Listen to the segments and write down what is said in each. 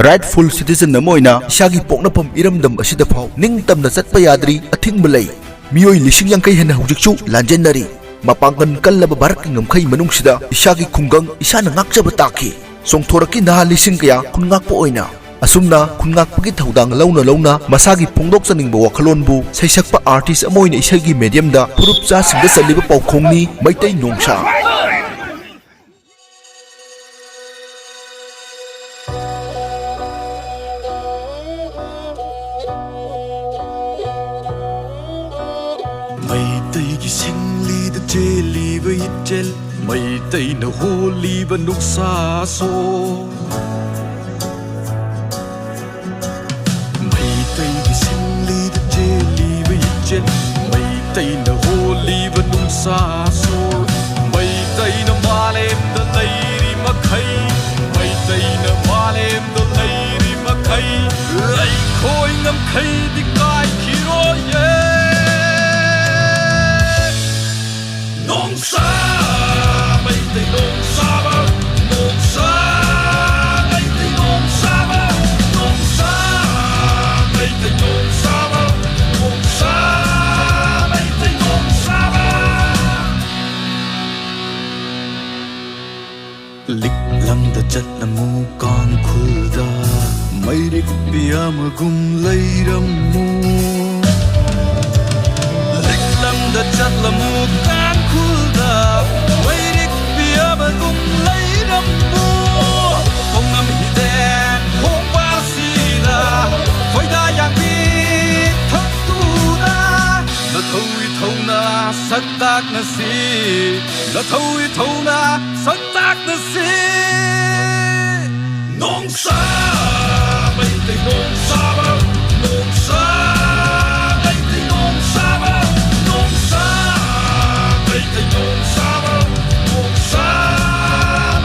rightful citizen na moina ishagi poknapam iramdam asida phau ningtamna chatpa yadri athingba lei mioi lising yangkai hena hujikchu lanjennari mapangkan kallaba bharat ngamkhai manungsida ishagi khungang isana ngakjaba taki songthoraki naha lising kaya khungakpa oina asumna khungakpagi thaudang launa masagi phongdok chaningba wakhalonbu saisakpa artist amoina isagi medium da purupcha singda saliba paukhongni maitai nongsa Maitai singli da jeli ba itel Maitai na holi ba nuksa so Maitai singli da jeli ba itel Maitai na holi ba nuksa so Maitai na malem da lairi makai Maitai na malem da lairi makai Lai khoi ngam khai di kai khiro ye Nongsa, Maitai nongsa ba, nongsa, Maitai nongsa ba, nongsa, Maitai nongsa ba, nongsa, Maitai nongsa ba. Lik lam da chat na mu kang khul da, Mairik piyam gum leiram mu. Lik lam da chat la mu kang khulda Mairik piyama gum leiram mu Hongam hiden hong basida Thoida yang bi thak tu na Na thui thau na sak tak na si Na thui thau na sak tak na si Nongsa Maitai nongsa ba Nongsa Maitai nongsa ba Nongsa Maitai nongsa ba Nongsa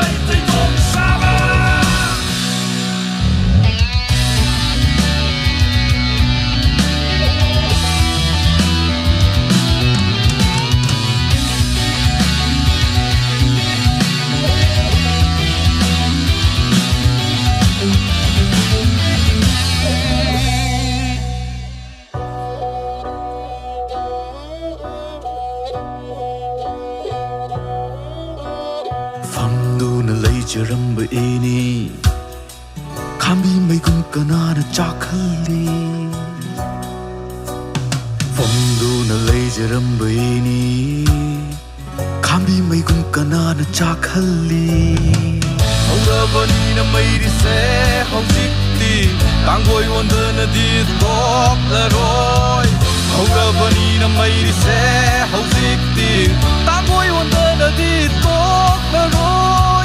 Maitai nongsa ba Jaramba ini Kami mai gun kana na chakali Fondu na lay jaramba ini Kami mai gun kana na chakali Hongabani na mai di se hongsikti Tangoi wanda na di tok la roy Hongabani na mai di se hongsikti Tangoi wanda na di tok la roy